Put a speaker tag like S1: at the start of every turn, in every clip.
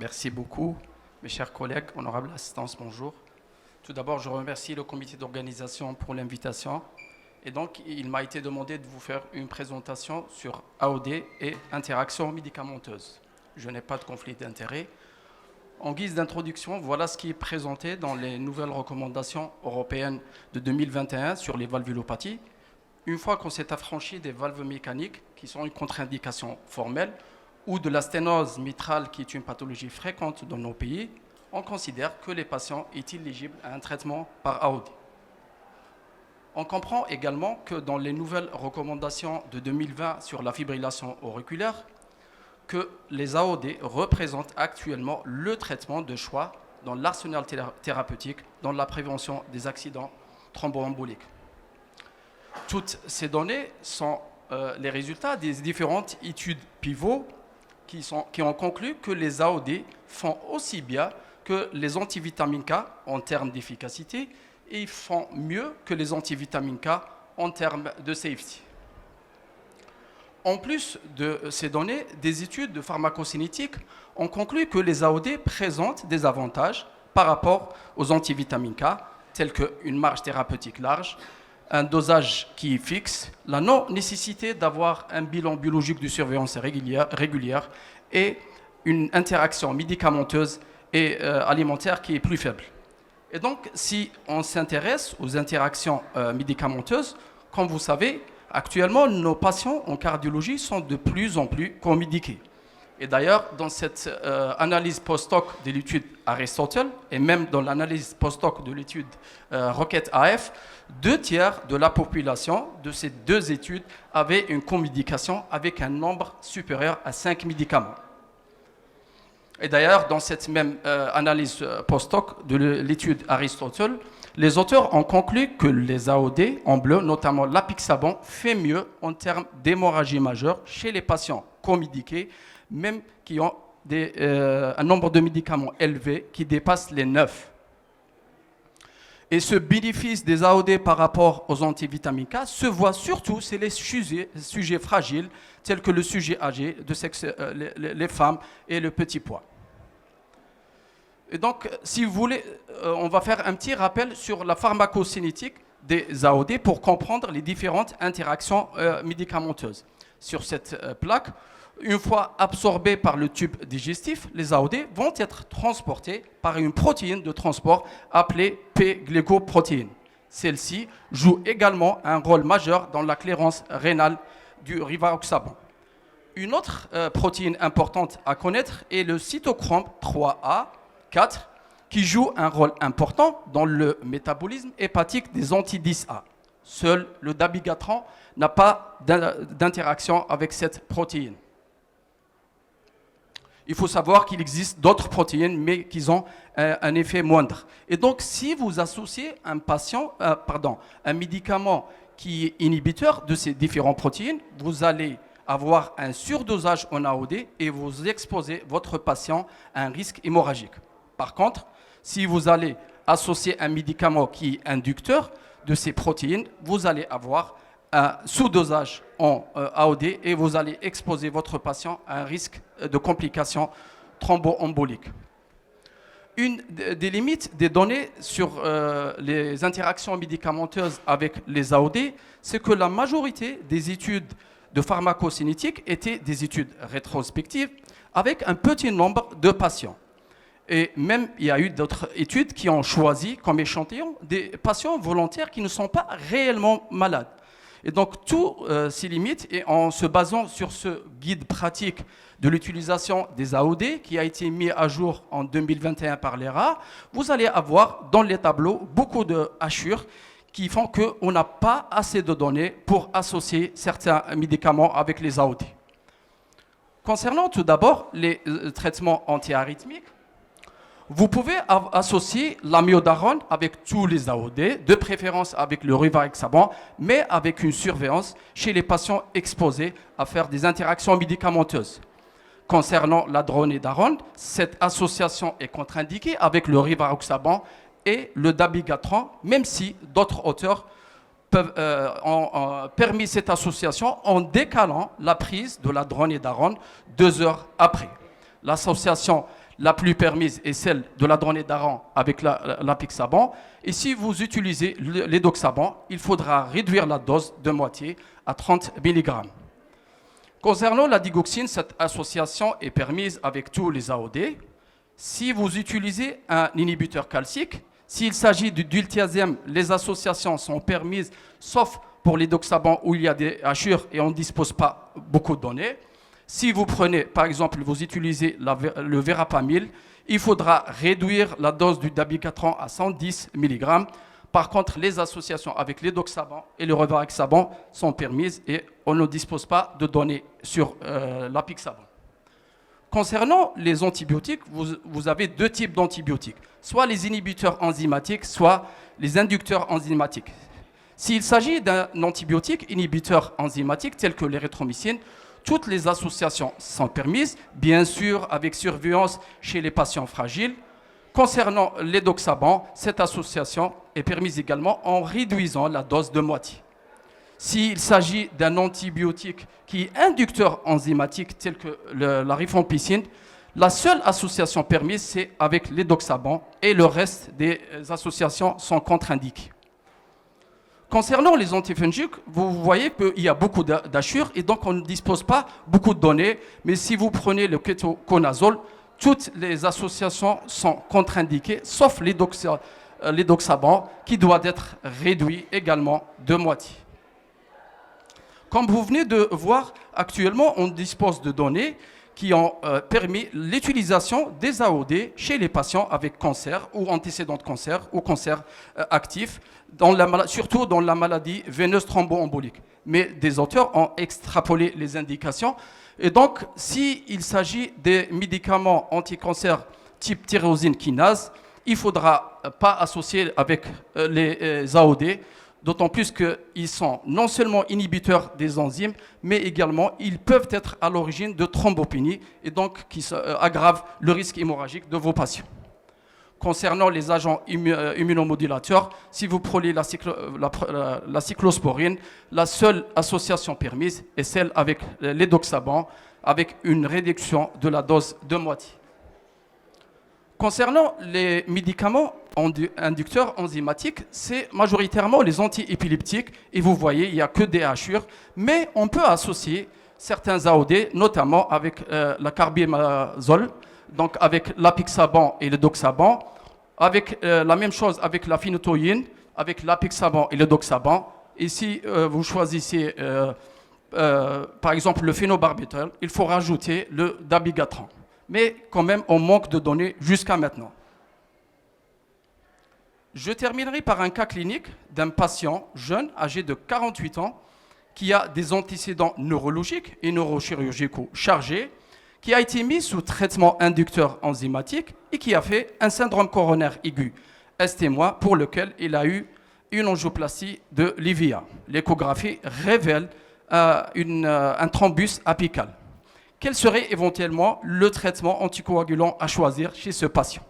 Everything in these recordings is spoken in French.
S1: Merci beaucoup, mes chers collègues, honorable assistance, bonjour. Tout d'abord, je remercie le comité d'organisation pour l'invitation. Et donc, il m'a été demandé de vous faire une présentation sur AOD et interaction médicamenteuse. Je n'ai pas de conflit d'intérêt. En guise d'introduction, voilà ce qui est présenté dans les nouvelles recommandations européennes de 2021 sur les valvulopathies. Une fois qu'on s'est affranchi des valves mécaniques, qui sont une contre-indication formelle, ou de la sténose mitrale, qui est une pathologie fréquente dans nos pays, on considère que les patients sont éligibles à un traitement par AOD. On comprend également que dans les nouvelles recommandations de 2020 sur la fibrillation auriculaire, que les AOD représentent actuellement le traitement de choix dans l'arsenal thérapeutique dans la prévention des accidents thromboemboliques. Toutes ces données sont les résultats des différentes études pivots qui ont conclu que les AOD font aussi bien que les antivitamines K en termes d'efficacité et font mieux que les antivitamines K en termes de safety. En plus de ces données, des études de pharmacocinétique ont conclu que les AOD présentent des avantages par rapport aux antivitamines K, tels qu'une marge thérapeutique large, un dosage qui est fixe, la non-nécessité d'avoir un bilan biologique de surveillance régulière et une interaction médicamenteuse et alimentaire qui est plus faible. Et donc, si on s'intéresse aux interactions médicamenteuses, comme vous savez, actuellement, nos patients en cardiologie sont de plus en plus co-médiqués. Et d'ailleurs, dans cette analyse post-hoc de l'étude Aristotle, et même dans l'analyse post-hoc de l'étude Rocket-AF, 2/3 de la population de ces deux études avaient une comédication avec un nombre supérieur à 5 médicaments. Et d'ailleurs, dans cette même analyse post-hoc de l'étude Aristotle, les auteurs ont conclu que les AOD en bleu, notamment l'apixaban, fait mieux en termes d'hémorragie majeure chez les patients comédiqués, même qui ont un nombre de médicaments élevé qui dépasse les 9. Et ce bénéfice des AOD par rapport aux antivitamines K se voit surtout chez les sujets fragiles, tels que le sujet âgé, de sexe, les femmes et le petit poids. Et donc, si vous voulez, on va faire un petit rappel sur la pharmacocinétique des AOD pour comprendre les différentes interactions médicamenteuses. Sur cette plaque, une fois absorbées par le tube digestif, les AOD vont être transportées par une protéine de transport appelée P-glycoprotéine. Celle-ci joue également un rôle majeur dans la clairance rénale du rivaroxaban. Une autre protéine importante à connaître est le cytochrome 3A4 qui joue un rôle important dans le métabolisme hépatique des anti-10A. Seul le dabigatran n'a pas d'interaction avec cette protéine. Il faut savoir qu'il existe d'autres protéines, mais qui ont un effet moindre. Et donc, si vous associez un médicament qui est inhibiteur de ces différentes protéines, vous allez avoir un surdosage en AOD et vous exposez votre patient à un risque hémorragique. Par contre, si vous allez associer un médicament qui est inducteur de ces protéines, vous allez avoir un sous-dosage en AOD et vous allez exposer votre patient à un risque de complications thromboemboliques. Une des limites des données sur les interactions médicamenteuses avec les AOD, c'est que la majorité des études de pharmacocinétique étaient des études rétrospectives avec un petit nombre de patients. Et même, il y a eu d'autres études qui ont choisi comme échantillon des patients volontaires qui ne sont pas réellement malades. Et donc, tout s'y limite, et en se basant sur ce guide pratique de l'utilisation des AOD, qui a été mis à jour en 2021 par l'ERA, vous allez avoir dans les tableaux beaucoup de hachures qui font qu'on n'a pas assez de données pour associer certains médicaments avec les AOD. Concernant tout d'abord les traitements antiarythmiques, vous pouvez associer l'amiodarone avec tous les AOD, de préférence avec le rivaroxaban, mais avec une surveillance chez les patients exposés à faire des interactions médicamenteuses. Concernant la dronédarone, cette association est contre-indiquée avec le rivaroxaban et le dabigatran, même si d'autres auteurs ont permis cette association en décalant la prise de la dronédarone 2 heures après. L'association la plus permise est celle de la donnée d'Aran avec l'apixaban. Et si vous utilisez l'édoxaban, il faudra réduire la dose de moitié à 30 mg. Concernant la digoxine, cette association est permise avec tous les AOD. Si vous utilisez un inhibiteur calcique, s'il s'agit du diltiazème, les associations sont permises, sauf pour l'édoxaban où il y a des hachures et on ne dispose pas beaucoup de données. Si vous prenez, par exemple, vous utilisez le verapamil, il faudra réduire la dose du dabigatran à 110 mg. Par contre, les associations avec l'édoxaban et le rivaroxaban sont permises et on ne dispose pas de données sur l'apixaban. Concernant les antibiotiques, vous avez deux types d'antibiotiques, soit les inhibiteurs enzymatiques, soit les inducteurs enzymatiques. S'il s'agit d'un antibiotique inhibiteur enzymatique tel que l'érythromycine, toutes les associations sont permises, bien sûr avec surveillance chez les patients fragiles. Concernant l'édoxaban, cette association est permise également en réduisant la dose de moitié. S'il s'agit d'un antibiotique qui est inducteur enzymatique tel que la rifampicine, la seule association permise, c'est avec l'édoxaban et le reste des associations sont contre-indiquées. Concernant les antifongiques, vous voyez qu'il y a beaucoup d'hachures et donc on ne dispose pas beaucoup de données. Mais si vous prenez le kétoconazole, toutes les associations sont contre-indiquées, sauf l'édoxaban qui doit être réduit également de moitié. Comme vous venez de voir, actuellement, on dispose de données qui ont permis l'utilisation des AOD chez les patients avec cancer ou antécédents de cancer ou cancer actif, surtout dans la maladie veineuse thromboembolique. Mais des auteurs ont extrapolé les indications. Et donc, s'il s'agit des médicaments anti-cancer type tyrosine kinase, il ne faudra pas associer avec les AOD, d'autant plus qu'ils sont non seulement inhibiteurs des enzymes, mais également ils peuvent être à l'origine de thrombopénie et donc qui aggravent le risque hémorragique de vos patients. Concernant les agents immunomodulateurs, si vous prenez la cyclosporine, la seule association permise est celle avec l'édoxaban, avec une réduction de la dose de moitié. Concernant les médicaments inducteurs enzymatiques, c'est majoritairement les antiépileptiques. Et vous voyez, il n'y a que des hachures. Mais on peut associer certains AOD, notamment avec la carbimazole, donc avec l'apixaban et le doxaban, avec la même chose avec la phénotoïne, avec l'apixaban et le doxaban. Et si vous choisissez, par exemple, le phénobarbital, il faut rajouter le dabigatran. Mais quand même, on manque de données jusqu'à maintenant. Je terminerai par un cas clinique d'un patient jeune, âgé de 48 ans, qui a des antécédents neurologiques et neurochirurgicaux chargés, qui a été mis sous traitement inducteur enzymatique et qui a fait un syndrome coronaire aigu ST-, pour lequel il a eu une angioplastie de l'IVIA. L'échographie révèle un thrombus apical. Quel serait éventuellement le traitement anticoagulant à choisir chez ce patient?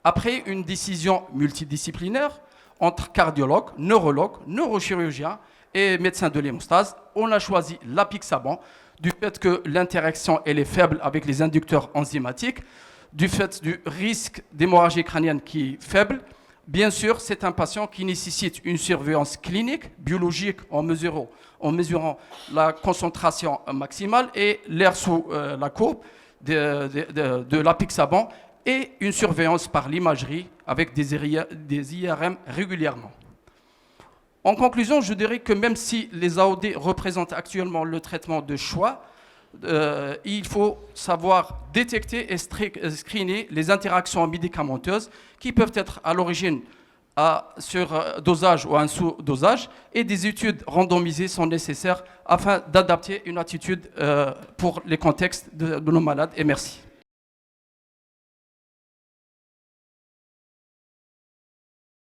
S1: Après une décision multidisciplinaire entre cardiologue, neurologue, neurochirurgien et médecin de l'hémostase, on a choisi l'apixaban du fait que l'interaction elle est faible avec les inducteurs enzymatiques, du fait du risque d'hémorragie crânienne qui est faible. Bien sûr, c'est un patient qui nécessite une surveillance clinique, biologique en mesurant la concentration maximale et l'air sous la courbe de l'apixaban et une surveillance par l'imagerie avec des IRM régulièrement. En conclusion, je dirais que même si les AOD représentent actuellement le traitement de choix, il faut savoir détecter et screener les interactions médicamenteuses qui peuvent être à l'origine sur dosage ou un sous-dosage, et des études randomisées sont nécessaires afin d'adapter une attitude pour les contextes de nos malades. Et merci.